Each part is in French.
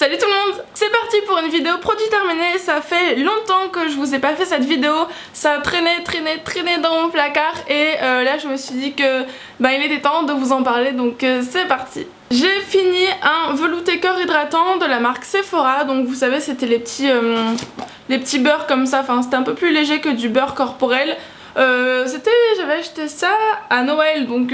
Salut tout le monde, c'est parti pour une vidéo produit terminé. Ça fait longtemps que je vous ai pas fait cette vidéo. Ça traînait dans mon placard et là je me suis dit que il était temps de vous en parler, donc c'est parti. J'ai fini un velouté corps hydratant de la marque Sephora. Donc vous savez, c'était les petits beurres comme ça, enfin c'était un peu plus léger que du beurre corporel. J'avais acheté ça à Noël, donc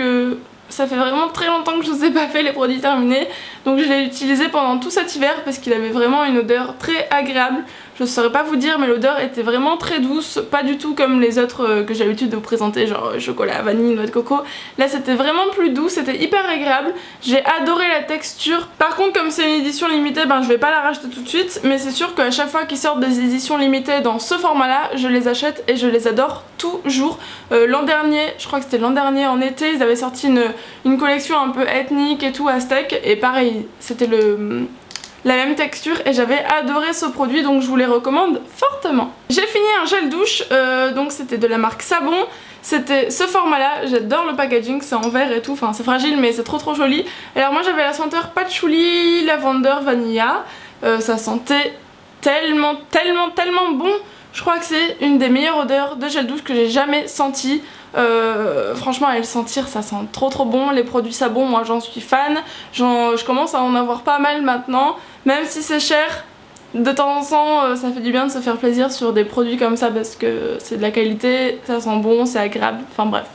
ça fait vraiment très longtemps que je vous ai pas fait les produits terminés. Donc je l'ai utilisé pendant tout cet hiver parce qu'il avait vraiment une odeur très agréable. Je saurais pas vous dire, mais l'odeur était vraiment très douce, pas du tout comme les autres que j'ai l'habitude de vous présenter, genre chocolat, vanille, noix de coco. Là c'était vraiment plus doux, c'était hyper agréable. J'ai adoré la texture. Par contre, comme c'est une édition limitée, je vais pas la racheter tout de suite, mais c'est sûr qu'à chaque fois qu'ils sortent des éditions limitées dans ce format là, je les achète et je les adore toujours. L'an dernier, je crois que c'était l'an dernier en été, ils avaient sorti une collection un peu ethnique et tout, aztèque, et pareil, c'était la même texture et j'avais adoré ce produit, donc je vous les recommande fortement. J'ai fini un gel douche, donc c'était de la marque Savon. C'était ce format là, j'adore le packaging, c'est en verre et tout, enfin c'est fragile mais c'est trop joli. Alors moi j'avais la senteur patchouli, lavender, vanilla, ça sentait tellement bon. Je crois que c'est une des meilleures odeurs de gel douche que j'ai jamais senti. Franchement, à le sentir, ça sent trop bon. Les produits Savon, moi j'en suis fan. Je commence à en avoir pas mal maintenant. Même si c'est cher, de temps en temps ça fait du bien de se faire plaisir sur des produits comme ça parce que c'est de la qualité, ça sent bon, c'est agréable, enfin bref.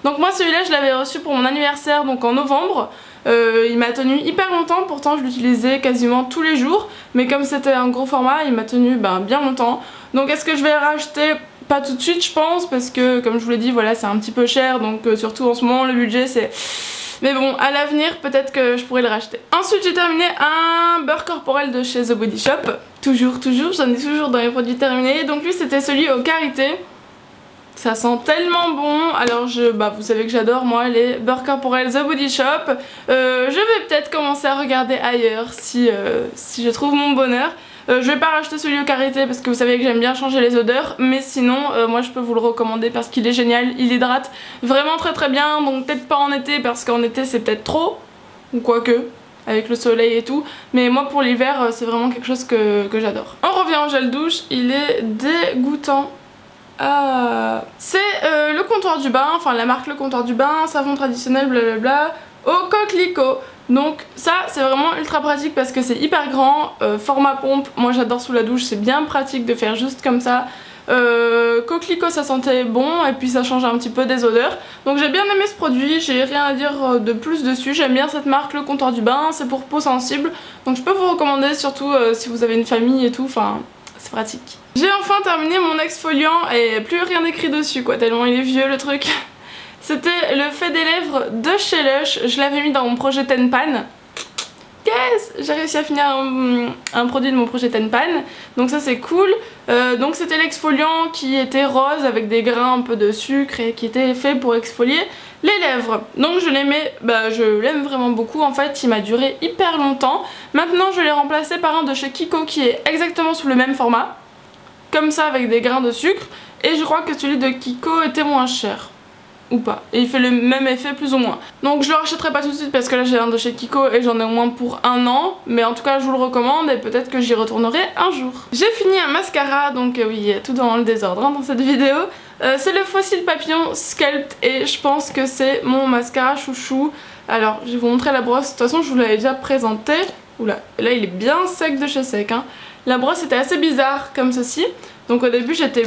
Donc moi celui-là je l'avais reçu pour mon anniversaire, donc en novembre. Il m'a tenu hyper longtemps, pourtant je l'utilisais quasiment tous les jours. Mais comme c'était un gros format, il m'a tenu bien longtemps. Donc est-ce que je vais le racheter? Pas tout de suite je pense, parce que comme je vous l'ai dit, voilà, c'est un petit peu cher. Donc surtout en ce moment le budget c'est... Mais bon, à l'avenir peut-être que je pourrais le racheter. Ensuite j'ai terminé un beurre corporel de chez The Body Shop. Toujours, j'en ai toujours dans les produits terminés. Donc lui c'était celui au karité. Ça sent tellement bon. Alors vous savez que j'adore moi les beurres corporels The Body Shop. Je vais peut-être commencer à regarder ailleurs si je trouve mon bonheur. Je vais pas racheter celui au karité parce que vous savez que j'aime bien changer les odeurs, mais sinon moi je peux vous le recommander parce qu'il est génial, il hydrate vraiment très bien. Donc peut-être pas en été parce qu'en été c'est peut-être trop, ou quoique avec le soleil et tout, mais moi pour l'hiver c'est vraiment quelque chose que j'adore. On revient au gel douche, il est dégoûtant. C'est le comptoir du bain, enfin la marque Le Comptoir du Bain, savon traditionnel blablabla, au coquelicot. Donc ça c'est vraiment ultra pratique parce que c'est hyper grand, format pompe, moi j'adore sous la douche, c'est bien pratique de faire juste comme ça. Coquelicot ça sentait bon et puis ça change un petit peu des odeurs. Donc j'ai bien aimé ce produit, j'ai rien à dire de plus dessus, j'aime bien cette marque Le Comptoir du Bain, c'est pour peau sensible. Donc je peux vous recommander surtout si vous avez une famille et tout, enfin c'est pratique. J'ai enfin terminé mon exfoliant et plus rien écrit dessus quoi, tellement il est vieux le truc. C'était le fait des lèvres de chez Lush, je l'avais mis dans mon projet Tenpan. Yes, j'ai réussi à finir un produit de mon projet Tenpan, donc ça c'est cool. Donc c'était l'exfoliant qui était rose avec des grains un peu de sucre et qui était fait pour exfolier les lèvres. Donc je l'aimais, je l'aime vraiment beaucoup en fait, il m'a duré hyper longtemps. Maintenant je l'ai remplacé par un de chez Kiko qui est exactement sous le même format, comme ça avec des grains de sucre, et je crois que celui de Kiko était moins cher. Ou pas, et il fait le même effet plus ou moins. Donc je le rachèterai pas tout de suite parce que là j'ai un de chez Kiko et j'en ai au moins pour 1 an, mais en tout cas je vous le recommande et peut-être que j'y retournerai un jour. J'ai fini un mascara, donc oui, tout dans le désordre dans cette vidéo. C'est le Fossil Papillon Sculpt et je pense que c'est mon mascara chouchou. Alors je vais vous montrer la brosse, de toute façon je vous l'avais déjà présenté. Oula, là il est bien sec de chez sec hein. La brosse était assez bizarre comme ceci, donc au début j'étais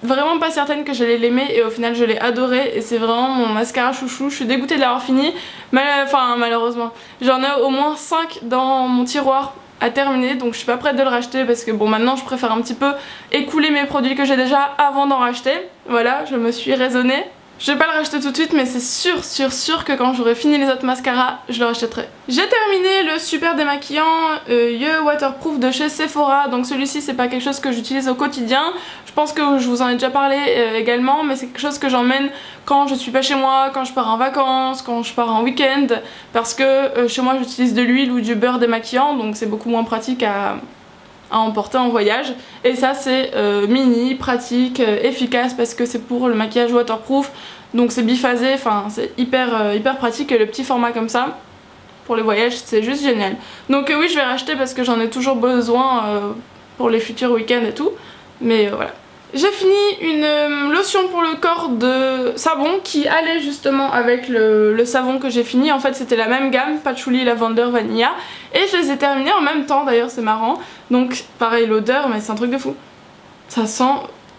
vraiment pas certaine que j'allais l'aimer et au final je l'ai adoré et c'est vraiment mon mascara chouchou. Je suis dégoûtée de l'avoir fini, malheureusement. J'en ai au moins 5 dans mon tiroir à terminer, donc je suis pas prête de le racheter parce que bon, maintenant je préfère un petit peu écouler mes produits que j'ai déjà avant d'en racheter. Voilà, je me suis raisonnée. Je vais pas le racheter tout de suite, mais c'est sûr que quand j'aurai fini les autres mascaras, je le rachèterai. J'ai terminé le super démaquillant Ye Waterproof de chez Sephora. Donc celui-ci c'est pas quelque chose que j'utilise au quotidien. Je pense que je vous en ai déjà parlé également, mais c'est quelque chose que j'emmène quand je suis pas chez moi, quand je pars en vacances, quand je pars en week-end. Parce que chez moi j'utilise de l'huile ou du beurre démaquillant, donc c'est beaucoup moins pratique à emporter en voyage. Et ça c'est mini, pratique, efficace parce que c'est pour le maquillage waterproof. Donc c'est biphasé, enfin c'est hyper pratique et le petit format comme ça. pour les voyages, c'est juste génial. Donc oui, je vais racheter parce que j'en ai toujours besoin pour les futurs week-ends et tout. Mais voilà. J'ai fini une lotion pour le corps de savon qui allait justement avec le savon que j'ai fini. En fait c'était la même gamme, Patchouli, Lavender, Vanilla. Et je les ai terminés en même temps d'ailleurs, c'est marrant. Donc pareil l'odeur, mais c'est un truc de fou. Ça sent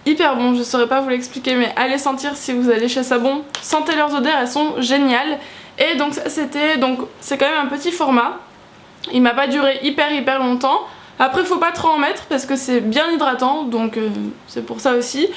hyper bon, je saurais pas vous l'expliquer, mais allez sentir si vous allez chez Savon. Sentez leurs odeurs, elles sont géniales. Et donc ça c'était, donc c'est quand même un petit format. Il m'a pas duré hyper longtemps. Après faut pas trop en mettre parce que c'est bien hydratant, donc c'est pour ça aussi.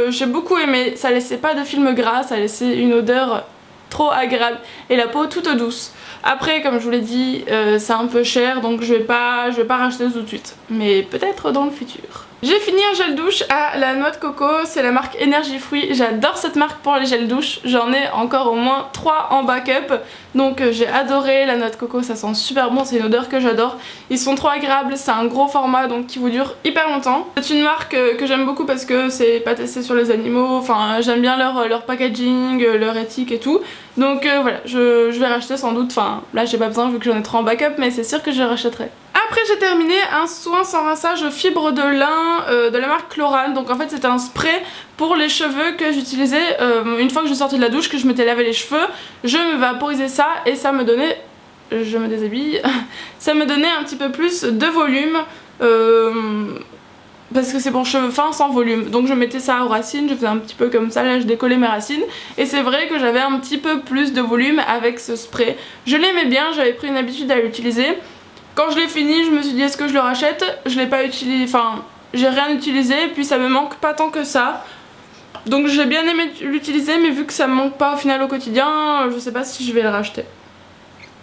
J'ai beaucoup aimé, ça laissait pas de film gras, ça laissait une odeur trop agréable et la peau toute douce. Après comme je vous l'ai dit c'est un peu cher donc je vais pas racheter tout de suite, mais peut-être dans le futur. J'ai fini un gel douche à la noix de coco, c'est la marque Énergie Fruits. J'adore cette marque pour les gels douche, j'en ai encore au moins 3 en backup. Donc j'ai adoré la noix de coco, ça sent super bon, c'est une odeur que j'adore. Ils sont trop agréables, c'est un gros format donc qui vous dure hyper longtemps. C'est une marque que j'aime beaucoup parce que c'est pas testé sur les animaux, enfin j'aime bien leur packaging, leur éthique et tout. Donc voilà, je vais racheter sans doute, enfin là j'ai pas besoin vu que j'en ai 3 en backup, mais c'est sûr que je rachèterai. Après j'ai terminé un soin sans rinçage fibre de lin de la marque Chlorane. Donc en fait c'était un spray pour les cheveux que j'utilisais une fois que je sortais de la douche, que je m'étais lavé les cheveux. Je me vaporisais ça et ça me donnait, je me déshabille, ça me donnait un petit peu plus de volume. Parce que c'est pour cheveux fins sans volume, donc je mettais ça aux racines, je faisais un petit peu comme ça, là je décollais mes racines et c'est vrai que j'avais un petit peu plus de volume avec ce spray. Je l'aimais bien, j'avais pris une habitude à l'utiliser. Quand je l'ai fini je me suis dit est-ce que je le rachète, je l'ai pas utilisé, enfin j'ai rien utilisé puis ça me manque pas tant que ça. Donc j'ai bien aimé l'utiliser mais vu que ça me manque pas au final au quotidien, je sais pas si je vais le racheter.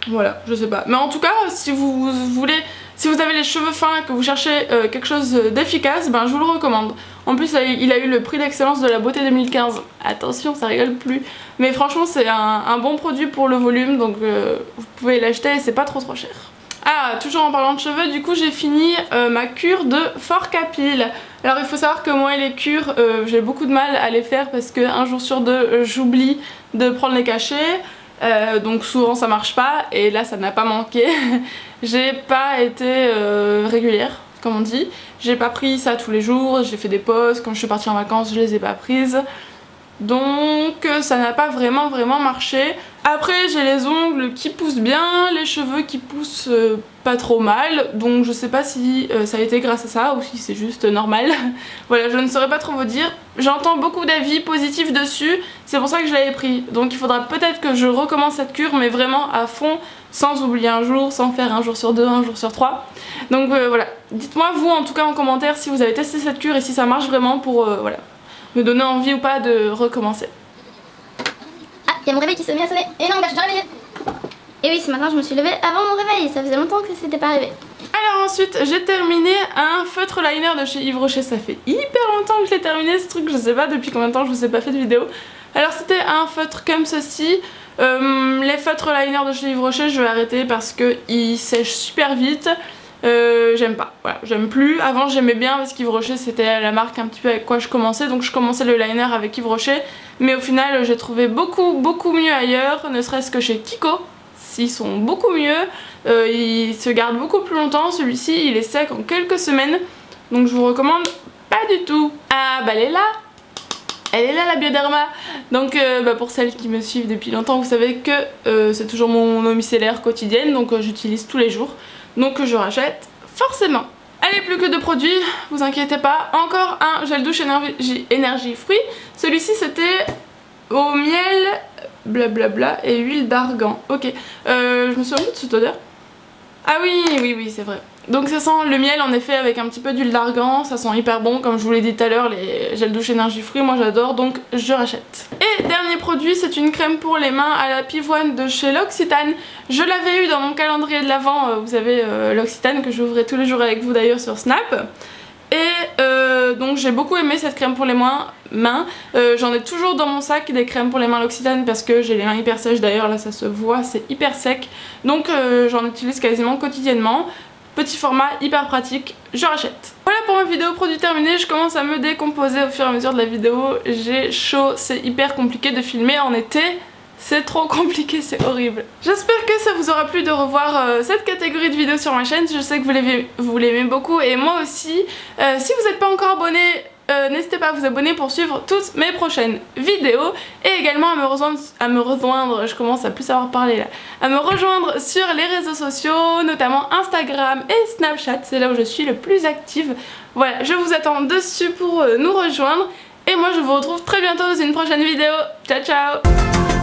Voilà, je sais pas. Mais en tout cas, si vous voulez, si vous avez les cheveux fins et que vous cherchez quelque chose d'efficace, ben je vous le recommande. En plus, il a eu le prix d'excellence de la beauté 2015. Attention, ça rigole plus. Mais franchement, c'est un bon produit pour le volume, donc vous pouvez l'acheter et c'est pas trop cher. Ah, toujours en parlant de cheveux, du coup j'ai fini ma cure de Forcapil. Alors il faut savoir que moi les cures, j'ai beaucoup de mal à les faire parce que un jour sur deux, j'oublie de prendre les cachets. Donc souvent ça marche pas et là ça n'a pas manqué. J'ai pas été régulière comme on dit, j'ai pas pris ça tous les jours, j'ai fait des pauses, quand je suis partie en vacances je les ai pas prises. Donc ça n'a pas vraiment marché. Après j'ai les ongles qui poussent bien, les cheveux qui poussent pas trop mal. Donc je sais pas si ça a été grâce à ça ou si c'est juste normal. Voilà, je ne saurais pas trop vous dire. J'entends beaucoup d'avis positifs dessus, c'est pour ça que je l'avais pris. Donc il faudra peut-être que je recommence cette cure mais vraiment à fond, sans oublier un jour, sans faire un jour sur 2, un jour sur 3. Donc voilà, dites-moi vous en tout cas en commentaire si vous avez testé cette cure et si ça marche vraiment pour voilà, me donner envie ou pas de recommencer. Ah, il y a mon réveil qui s'est mis à sonner. Et non, bah je suis déjà réveillée. Et oui, ce matin je me suis levée avant mon réveil, ça faisait longtemps que c'était pas arrivé. Alors ensuite, j'ai terminé un feutre liner de chez Yves Rocher. Ça fait hyper longtemps que je l'ai terminé ce truc, je sais pas depuis combien de temps je vous ai pas fait de vidéo. Alors c'était un feutre comme ceci. Les feutres liner de chez Yves Rocher, je vais arrêter parce qu'ils sèchent super vite. J'aime pas, voilà, j'aime plus. Avant j'aimais bien parce qu'Yves Rocher c'était la marque un petit peu avec quoi je commençais, donc je commençais le liner avec Yves Rocher, mais au final j'ai trouvé beaucoup mieux ailleurs, ne serait-ce que chez Kiko, ils sont beaucoup mieux, ils se gardent beaucoup plus longtemps. Celui-ci il est sec en quelques semaines, donc je vous recommande pas du tout. Ah bah elle est là la Bioderma. Donc pour celles qui me suivent depuis longtemps, vous savez que c'est toujours mon eau micellaire quotidienne, donc j'utilise tous les jours. Donc je rachète forcément. Allez, plus que 2 produits, vous inquiétez pas. Encore un gel douche énergie fruits. Celui-ci c'était au miel, blablabla et huile d'argan. Ok, je me souviens de cette odeur. Ah oui, c'est vrai. Donc ça sent le miel en effet avec un petit peu d'huile d'argan, ça sent hyper bon comme je vous l'ai dit tout à l'heure, les gels douche énergie fruits, moi j'adore donc je rachète. Et dernier produit, c'est une crème pour les mains à la pivoine de chez L'Occitane. Je l'avais eu dans mon calendrier de l'Avent, vous savez L'Occitane que j'ouvrais tous les jours avec vous d'ailleurs sur Snap. Et donc j'ai beaucoup aimé cette crème pour les mains. J'en ai toujours dans mon sac des crèmes pour les mains L'Occitane parce que j'ai les mains hyper sèches, d'ailleurs là ça se voit, c'est hyper sec. Donc j'en utilise quasiment quotidiennement. Petit format, hyper pratique, je rachète. Voilà pour ma vidéo produit terminé, je commence à me décomposer au fur et à mesure de la vidéo. J'ai chaud, c'est hyper compliqué de filmer en été. C'est trop compliqué, c'est horrible. J'espère que ça vous aura plu de revoir cette catégorie de vidéos sur ma chaîne. Je sais que vous l'aimez beaucoup et moi aussi. Si vous n'êtes pas encore abonné, n'hésitez pas à vous abonner pour suivre toutes mes prochaines vidéos et également à me rejoindre, je commence à plus savoir parler là, à me rejoindre sur les réseaux sociaux, notamment Instagram et Snapchat, c'est là où je suis le plus active. Voilà, je vous attends dessus pour nous rejoindre et moi je vous retrouve très bientôt dans une prochaine vidéo. Ciao ciao.